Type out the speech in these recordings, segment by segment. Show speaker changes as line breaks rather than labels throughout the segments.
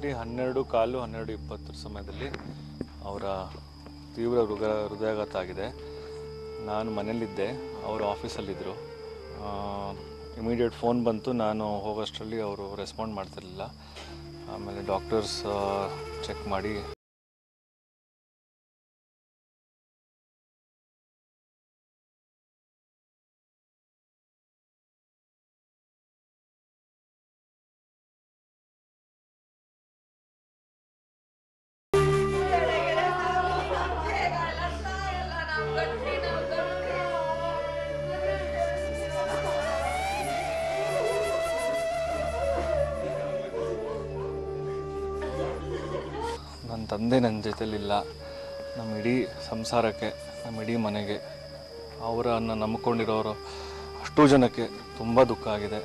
ರಾತ್ರಿ 12:15 12:20 ಸಮಯದಲ್ಲಿ ಅವರ ತೀವ್ರ ಹೃದಯಾಘಾತ ಆಗಿದೆ. ನಾನು ಮನೇಲಿದ್ದೆ, ಅವರು ಆಫೀಸಲ್ಲಿದ್ದರು. ಇಮಿಡಿಯೇಟ್ ಫೋನ್ ಬಂತು. ನಾನು ಹೋಗೋಷ್ಟರಲ್ಲಿ ಅವರು ರೆಸ್ಪಾಂಡ್ ಮಾಡ್ತಿರಲಿಲ್ಲ. ಆಮೇಲೆ ಡಾಕ್ಟರ್ಸ್ ಚೆಕ್ ಮಾಡಿ ನನ್ನ ತಂದೆ ನನ್ನ ಜೊತೆಲಿಲ್ಲ. ನಮ್ಮ ಇಡೀ ಸಂಸಾರಕ್ಕೆ, ನಮ್ಮ ಇಡೀ ಮನೆಗೆ, ಅವರನ್ನು ನಂಬಿಕೊಂಡಿರೋರು ಅಷ್ಟೂ ಜನಕ್ಕೆ ತುಂಬ ದುಃಖ ಆಗಿದೆ.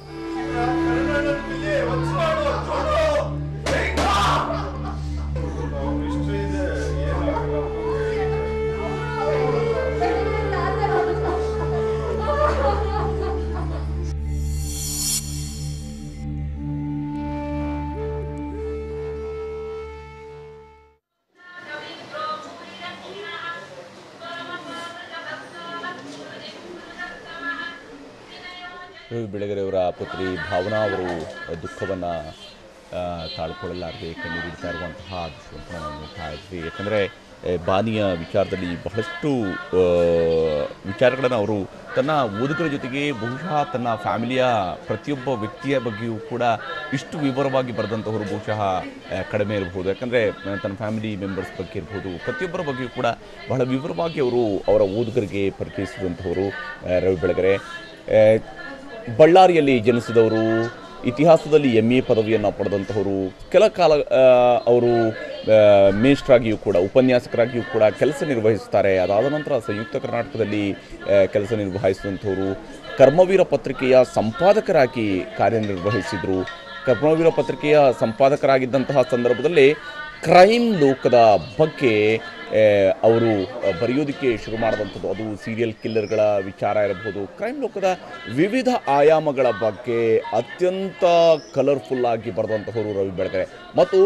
ರವಿ ಬೆಳಗೆರೆಯವರ ಪುತ್ರಿ ಭಾವನಾ ಅವರು ದುಃಖವನ್ನು ತಾಳ್ಕೊಳ್ಳಲಾರದೆ ಕಣ್ಣೀರಿಡ್ತಾ ಇರುವಂತಹ ದೃಶ್ಯವನ್ನು ನಾವು ನೋಡ್ತಾ ಇದ್ವಿ. ಯಾಕಂದರೆ ಬಾನಿಯ ವಿಚಾರದಲ್ಲಿ ಬಹಳಷ್ಟು ವಿಚಾರಗಳನ್ನು ಅವರು ತನ್ನ ಓದುಗರ ಜೊತೆಗೆ ಬಹುಶಃ ತನ್ನ ಫ್ಯಾಮಿಲಿಯ ಪ್ರತಿಯೊಬ್ಬ ವ್ಯಕ್ತಿಯ ಬಗ್ಗೆಯೂ ಕೂಡ ಇಷ್ಟು ವಿವರವಾಗಿ ಬರೆದಂಥವರು ಬಹುಶಃ ಕಡಿಮೆ ಇರಬಹುದು. ಯಾಕಂದರೆ ತನ್ನ ಫ್ಯಾಮಿಲಿ ಮೆಂಬರ್ಸ್ ಬಗ್ಗೆ ಇರ್ಬೋದು, ಪ್ರತಿಯೊಬ್ಬರ ಬಗ್ಗೆಯೂ ಕೂಡ ಬಹಳ ವಿವರವಾಗಿ ಅವರು ಅವರ ಓದುಗರಿಗೆ ಪರಿಚಯಿಸಿದಂಥವರು ರವಿ ಬೆಳಗೆರೆ. ಬಳ್ಳಾರಿಯಲ್ಲಿ ಜನಿಸಿದವರು, ಇತಿಹಾಸದಲ್ಲಿ MA ಪದವಿಯನ್ನು ಪಡೆದಂಥವರು, ಕೆಲ ಕಾಲ ಅವರು ಮೇಷ್ಟ್ರಾಗಿಯೂ ಕೂಡ, ಉಪನ್ಯಾಸಕರಾಗಿಯೂ ಕೂಡ ಕೆಲಸ ನಿರ್ವಹಿಸ್ತಾರೆ. ಅದಾದ ನಂತರ ಸಂಯುಕ್ತ ಕರ್ನಾಟಕದಲ್ಲಿ ಕೆಲಸ ನಿರ್ವಹಿಸಿದಂಥವರು, ಕರ್ಮವೀರ ಪತ್ರಿಕೆಯ ಸಂಪಾದಕರಾಗಿ ಕಾರ್ಯನಿರ್ವಹಿಸಿದರು. ಕರ್ಮವೀರ ಪತ್ರಿಕೆಯ ಸಂಪಾದಕರಾಗಿದ್ದಂತಹ ಸಂದರ್ಭದಲ್ಲಿ ಕ್ರೈಮ್ ಲೋಕದ ಬಗ್ಗೆ ಅವರು ಬರೆಯೋದಕ್ಕೆ ಶುರು ಮಾಡಿದಂಥದ್ದು. ಅದು ಸೀರಿಯಲ್ ಕಿಲ್ಲರ್ಗಳ ವಿಚಾರ ಇರಬಹುದು, ಕ್ರೈಮ್ ಲೋಕದ ವಿವಿಧ ಆಯಾಮಗಳ ಬಗ್ಗೆ ಅತ್ಯಂತ ಕಲರ್ಫುಲ್ಲಾಗಿ ಬರೆದಂಥವರು ರವಿ ಬೆಳಗೆರೆ. ಮತ್ತು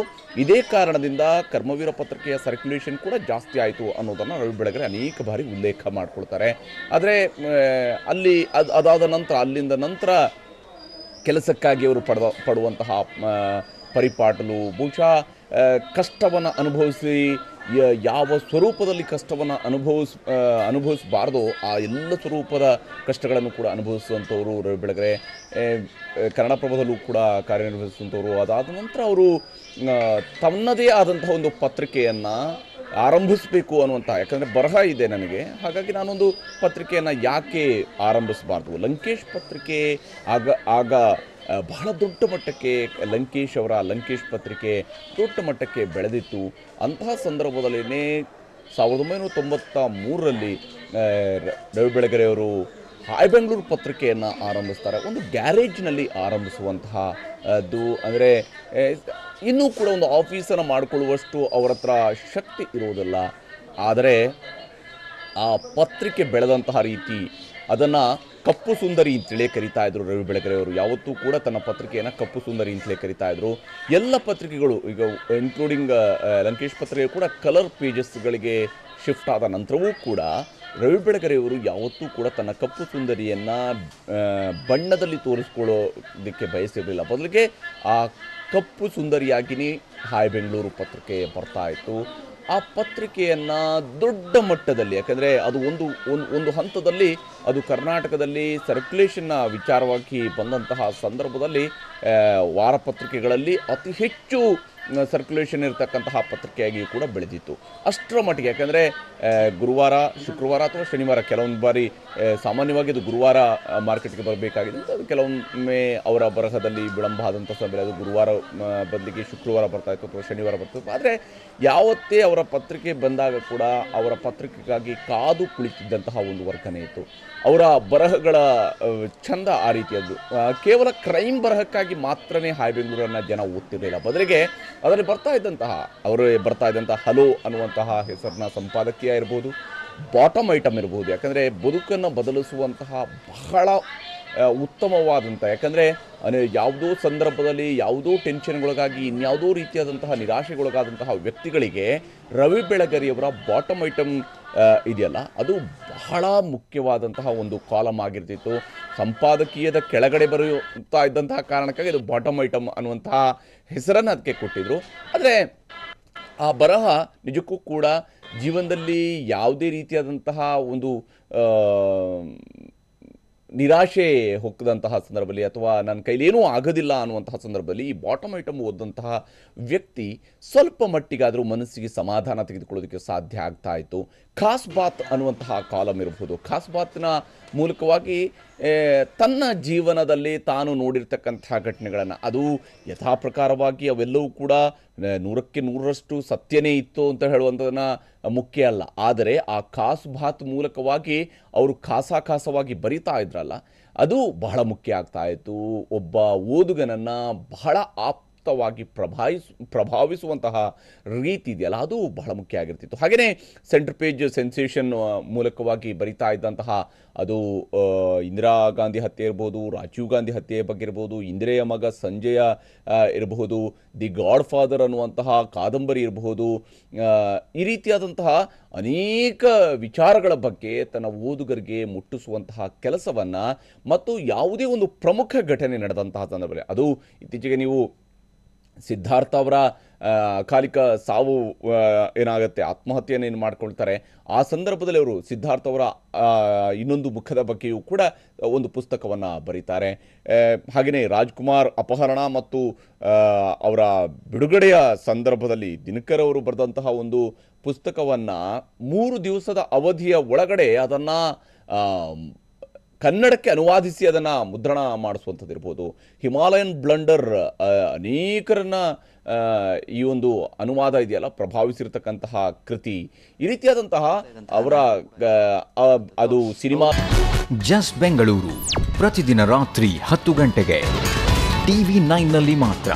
ಇದೇ ಕಾರಣದಿಂದ ಕರ್ಮವೀರ ಪತ್ರಿಕೆಯ ಸರ್ಕ್ಯುಲೇಷನ್ ಕೂಡ ಜಾಸ್ತಿ ಆಯಿತು ಅನ್ನೋದನ್ನು ರವಿ ಬೆಳಗೆರೆ ಅನೇಕ ಬಾರಿ ಉಲ್ಲೇಖ ಮಾಡಿಕೊಳ್ತಾರೆ. ಆದರೆ ಅದಾದ ನಂತರ ಅಲ್ಲಿಂದ ನಂತರ ಕೆಲಸಕ್ಕಾಗಿ ಅವರು ಪಡುವಂತಹ ಪರಿಪಾಟಲು, ಬಹುಶಃ ಕಷ್ಟವನ್ನು ಅನುಭವಿಸಿ ಯಾವ ಸ್ವರೂಪದಲ್ಲಿ ಕಷ್ಟವನ್ನು ಅನುಭವಿಸಬಾರ್ದೋ ಆ ಎಲ್ಲ ಸ್ವರೂಪದ ಕಷ್ಟಗಳನ್ನು ಕೂಡ ಅನುಭವಿಸುವಂಥವರು ರವಿ ಬೆಳಗೆರೆ. ಕನ್ನಡಪ್ರಭದಲ್ಲೂ ಕೂಡ ಕಾರ್ಯನಿರ್ವಹಿಸುವಂಥವರು. ಅದಾದ ನಂತರ ಅವರು ತನ್ನದೇ ಆದಂತಹ ಒಂದು ಪತ್ರಿಕೆಯನ್ನು ಆರಂಭಿಸಬೇಕು ಅನ್ನುವಂಥ, ಯಾಕಂದರೆ ಬರಹ ಇದೆ ನನಗೆ, ಹಾಗಾಗಿ ನಾನೊಂದು ಪತ್ರಿಕೆಯನ್ನು ಯಾಕೆ ಆರಂಭಿಸಬಾರ್ದು. ಲಂಕೇಶ್ ಪತ್ರಿಕೆ ಆಗ ಬಹಳ ದೊಡ್ಡ ಮಟ್ಟಕ್ಕೆ ಲಂಕೇಶ್ ಪತ್ರಿಕೆ ದೊಡ್ಡ ಮಟ್ಟಕ್ಕೆ ಬೆಳೆದಿತ್ತು. ಅಂತಹ ಸಂದರ್ಭದಲ್ಲೇ 1993ರಲ್ಲಿ ರವಿ ಬೆಳಗೆರೆಯವರು ಹಾಯ್ ಬೆಂಗಳೂರು ಪತ್ರಿಕೆಯನ್ನು ಆರಂಭಿಸ್ತಾರೆ. ಒಂದು ಗ್ಯಾರೇಜ್ನಲ್ಲಿ ಆರಂಭಿಸುವಂತಹ ಅದು, ಅಂದರೆ ಇನ್ನೂ ಕೂಡ ಒಂದು ಆಫೀಸನ್ನು ಮಾಡಿಕೊಳ್ಳುವಷ್ಟು ಅವರ ಹತ್ರ ಶಕ್ತಿ ಇರುವುದಿಲ್ಲ. ಆದರೆ ಆ ಪತ್ರಿಕೆ ಬೆಳೆದಂತಹ ರೀತಿ, ಅದನ್ನು ಕಪ್ಪು ಸುಂದರಿ ಅಂತಲೇ ಕರಿತಾ ಇದ್ರು ರವಿ ಬೆಳಗೆರೆಯವರು. ಯಾವತ್ತೂ ಕೂಡ ತನ್ನ ಪತ್ರಿಕೆಯನ್ನು ಕಪ್ಪು ಸುಂದರಿ ಅಂತಲೇ ಕರಿತಾ ಇದ್ರು. ಎಲ್ಲ ಪತ್ರಿಕೆಗಳು, ಈಗ ಇನ್ಕ್ಲೂಡಿಂಗ್ ಲಂಕೇಶ್ ಪತ್ರಿಕೆ ಕೂಡ ಕಲರ್ ಪೇಜಸ್ಗಳಿಗೆ ಶಿಫ್ಟ್ ಆದ ನಂತರವೂ ಕೂಡ ರವಿ ಬೆಳಗೆರೆಯವರು ಯಾವತ್ತೂ ಕೂಡ ತನ್ನ ಕಪ್ಪು ಸುಂದರಿಯನ್ನು ಬಣ್ಣದಲ್ಲಿ ತೋರಿಸ್ಕೊಳ್ಳೋದಕ್ಕೆ ಬಯಸಿರಲಿಲ್ಲ. ಬದಲಿಗೆ ಆ ಕಪ್ಪು ಸುಂದರಿಯಾಗಿಯೇ ಹಾಯ್ ಬೆಂಗಳೂರು ಪತ್ರಿಕೆ ಬರ್ತಾ ಇತ್ತು. ಆ ಪತ್ರಿಕೆಯನ್ನು ದೊಡ್ಡ ಮಟ್ಟದಲ್ಲಿ, ಯಾಕಂದರೆ ಅದು ಒಂದು ಹಂತದಲ್ಲಿ ಅದು ಕರ್ನಾಟಕದಲ್ಲಿ ಸರ್ಕ್ಯುಲೇಷನ್ನ ವಿಚಾರವಾಗಿ ಬಂದಂತಹ ಸಂದರ್ಭದಲ್ಲಿ ವಾರಪತ್ರಿಕೆಗಳಲ್ಲಿ ಅತಿ ಹೆಚ್ಚು ಸರ್ಕ್ಯುಲೇಷನ್ ಇರತಕ್ಕಂತಹ ಪತ್ರಿಕೆಯಾಗಿಯೂ ಕೂಡ ಬೆಳೆದಿತ್ತು. ಅಷ್ಟರ ಮಟ್ಟಿಗೆ, ಯಾಕಂದರೆ ಗುರುವಾರ, ಶುಕ್ರವಾರ ಅಥವಾ ಶನಿವಾರ, ಕೆಲವೊಂದು ಬಾರಿ ಸಾಮಾನ್ಯವಾಗಿ ಅದು ಗುರುವಾರ ಮಾರ್ಕೆಟ್ಗೆ ಬರಬೇಕಾಗಿದೆ. ಅದು ಕೆಲವೊಮ್ಮೆ ಅವರ ಬರಹದಲ್ಲಿ ವಿಳಂಬ ಆದಂಥ ಸಮಯ ಅದು ಗುರುವಾರ ಬದಲಿಗೆ ಶುಕ್ರವಾರ ಬರ್ತಾಯಿತ್ತು ಅಥವಾ ಶನಿವಾರ ಬರ್ತಾಯಿತ್ತು. ಆದರೆ ಯಾವತ್ತೇ ಅವರ ಪತ್ರಿಕೆ ಬಂದಾಗ ಕೂಡ ಅವರ ಪತ್ರಿಕೆಗಾಗಿ ಕಾದು ಕುಳಿತಿದ್ದಂತಹ ಒಂದು ವರ್ಗನೇ ಇತ್ತು. ಅವರ ಬರಹಗಳ ಚಂದ ಆ ರೀತಿಯದ್ದು. ಕೇವಲ ಕ್ರೈಮ್ ಬರಹಕ್ಕಾಗಿ ಮಾತ್ರನೇ ಹಾಯ್ ಬೆಂಗಳೂರನ್ನು ಜನ ಓದ್ತಿರಲಿಲ್ಲ. ಬದಲಿಗೆ ಅದರಲ್ಲಿ ಬರ್ತಾ ಇದ್ದಂತಹ ಹಲೋ ಅನ್ನುವಂತಹ ಹೆಸರಿನ ಸಂಪಾದಕೀಯ ಇರ್ಬೋದು, ಬಾಟಮ್ ಐಟಮ್ ಇರ್ಬೋದು. ಯಾಕಂದರೆ ಬದುಕನ್ನು ಬದಲಿಸುವಂತಹ ಬಹಳ ಉತ್ತಮವಾದಂಥ, ಯಾಕಂದರೆ ಯಾವುದೋ ಸಂದರ್ಭದಲ್ಲಿ ಯಾವುದೋ ಟೆನ್ಷನ್ಗೊಳಗಾಗಿ ಇನ್ಯಾವುದೋ ರೀತಿಯಾದಂತಹ ನಿರಾಶೆಗೊಳಗಾದಂತಹ ವ್ಯಕ್ತಿಗಳಿಗೆ ರವಿ ಬೆಳಗೆರೆಯವರ ಬಾಟಮ್ ಐಟಮ್ ಇದೆಯಲ್ಲ, ಅದು ಬಹಳ ಮುಖ್ಯವಾದಂತಹ ಒಂದು ಕಾಲಮ್ ಆಗಿರ್ತಿತ್ತು. ಸಂಪಾದಕೀಯದ ಕೆಳಗಡೆ ಬರುತ್ತಾ ಇದ್ದಂತಹ ಕಾರಣಕ್ಕಾಗಿ ಇದು ಬಾಟಮ್ ಐಟಮ್ ಅನ್ನುವಂತಹ ಹೆಸರನ್ನು ಅದಕ್ಕೆ ಕೊಟ್ಟಿದ್ರು. ಆದರೆ ಆ ಬರಹ ನಿಜಕ್ಕೂ ಕೂಡ ಜೀವನದಲ್ಲಿ ಯಾವುದೇ ರೀತಿಯಾದಂತಹ ಒಂದು ನಿರಾಶೆ ಹೊಕ್ಕದಂತಹ ಸಂದರ್ಭದಲ್ಲಿ ಅಥವಾ ನನ್ನ ಕೈಲೇನೂ ಆಗೋದಿಲ್ಲ ಅನ್ನುವಂತಹ ಸಂದರ್ಭದಲ್ಲಿ ಈ ಬಾಟಮ್ ಐಟಮ್ ಓದಂತಹ ವ್ಯಕ್ತಿ ಸ್ವಲ್ಪ ಮಟ್ಟಿಗಾದರೂ ಮನಸ್ಸಿಗೆ ಸಮಾಧಾನ ತೆಗೆದುಕೊಳ್ಳೋದಕ್ಕೆ ಸಾಧ್ಯ ಆಗ್ತಾ ಇತ್ತು. ಖಾಸ್ ಬಾತ್ ಅನ್ನುವಂತಹ ಕಾಲಮ್ ಇರಬಹುದು. ಖಾಸ್ ಬಾತ್ನ ಮೂಲಕವಾಗಿ ತನ್ನ ಜೀವನದಲ್ಲಿ ತಾನು ನೋಡಿರ್ತಕ್ಕಂತಹ ಘಟನೆಗಳನ್ನು, ಅದು ಯಥಾಪ್ರಕಾರವಾಗಿ ಅವೆಲ್ಲವೂ ಕೂಡ 100ಕ್ಕೆ 100ರಷ್ಟು ಸತ್ಯನೇ ಇತ್ತು ಅಂತ ಹೇಳುವಂಥದ್ದನ್ನು ಮುಖ್ಯ ಅಲ್ಲ. ಆದರೆ ಆ ಖಾಸ್ ಬಾತ್ ಮೂಲಕವಾಗಿ ಅವರು ಖಾಸವಾಗಿ ಬರಿತಾ ಇದ್ರಲ್ಲ, ಅದು ಬಹಳ ಮುಖ್ಯ ಆಗ್ತಾ ಇತ್ತು. ಒಬ್ಬ ಓದುಗನನ್ನು ಬಹಳ ಆಪ್ತವಾಗಿ ಪ್ರಭಾವಿಸುವಂತಹ ರೀತಿ ಇದೆಯಲ್ಲ, ಅದು ಬಹಳ ಮುಖ್ಯ ಆಗಿರ್ತಿತ್ತು. ಹಾಗೆಯೇ ಸೆಂಟರ್ ಪೇಜ್ ಸೆನ್ಸೇಷನ್ ಮೂಲಕವಾಗಿ ಬರಿತಾ ಇದ್ದಂತಹ ಅದು ಇಂದಿರಾ ಗಾಂಧಿ ಹತ್ಯೆ ಇರ್ಬೋದು, ರಾಜೀವ್ ಗಾಂಧಿ ಹತ್ಯೆ ಬಗ್ಗೆ ಇರ್ಬೋದು, ಇಂದಿರೆಯ ಮಗ ಸಂಜಯ ಇರಬಹುದು, ದಿ ಗಾಡ್ ಫಾದರ್ ಅನ್ನುವಂತಹ ಕಾದಂಬರಿ ಇರಬಹುದು, ಈ ರೀತಿಯಾದಂತಹ ಅನೇಕ ವಿಚಾರಗಳ ಬಗ್ಗೆ ತನ್ನ ಓದುಗರಿಗೆ ಮುಟ್ಟಿಸುವಂತಹ ಕೆಲಸವನ್ನು ಮತ್ತು ಯಾವುದೇ ಒಂದು ಪ್ರಮುಖ ಘಟನೆ ನಡೆದಂತಹ ಸಂದರ್ಭದಲ್ಲಿ, ಅದು ಇತ್ತೀಚೆಗೆ ನೀವು ಸಿದ್ಧಾರ್ಥ ಅವರ ಅಕಾಲಿಕ ಸಾವು ಏನಾಗುತ್ತೆ, ಆತ್ಮಹತ್ಯೆಯನ್ನು ಏನು ಮಾಡ್ಕೊಳ್ತಾರೆ, ಆ ಸಂದರ್ಭದಲ್ಲಿ ಅವರು ಸಿದ್ಧಾರ್ಥ ಅವರ ಇನ್ನೊಂದು ಮುಖದ ಬಗ್ಗೆಯೂ ಕೂಡ ಒಂದು ಪುಸ್ತಕವನ್ನು ಬರೀತಾರೆ. ಹಾಗೆಯೇ ರಾಜ್ಕುಮಾರ್ ಅಪಹರಣ ಮತ್ತು ಅವರ ಬಿಡುಗಡೆಯ ಸಂದರ್ಭದಲ್ಲಿ ದಿನಕರ್ ಅವರು ಬರೆದಂತಹ ಒಂದು ಪುಸ್ತಕವನ್ನು 3 ದಿವಸದ ಅವಧಿಯ ಒಳಗಡೆ ಅದನ್ನು ಕನ್ನಡಕ್ಕೆ ಅನುವಾದಿಸಿ ಅದನ್ನು ಮುದ್ರಣ ಮಾಡಿಸುವಂಥದ್ದು ಇರ್ಬೋದು. ಹಿಮಾಲಯನ್ ಬ್ಲಂಡರ್ ಅನೇಕರನ್ನ ಈ ಒಂದು ಅನುವಾದ ಇದೆಯಲ್ಲ ಪ್ರಭಾವಿಸಿರ್ತಕ್ಕಂತಹ ಕೃತಿ. ಈ ರೀತಿಯಾದಂತಹ ಅವರ ಅದು ಸಿನಿಮಾ.
ಜಸ್ಟ್ ಬೆಂಗಳೂರು ಪ್ರತಿದಿನ ರಾತ್ರಿ 10 ಗಂಟೆಗೆ TV9ನಲ್ಲಿ ಮಾತ್ರ.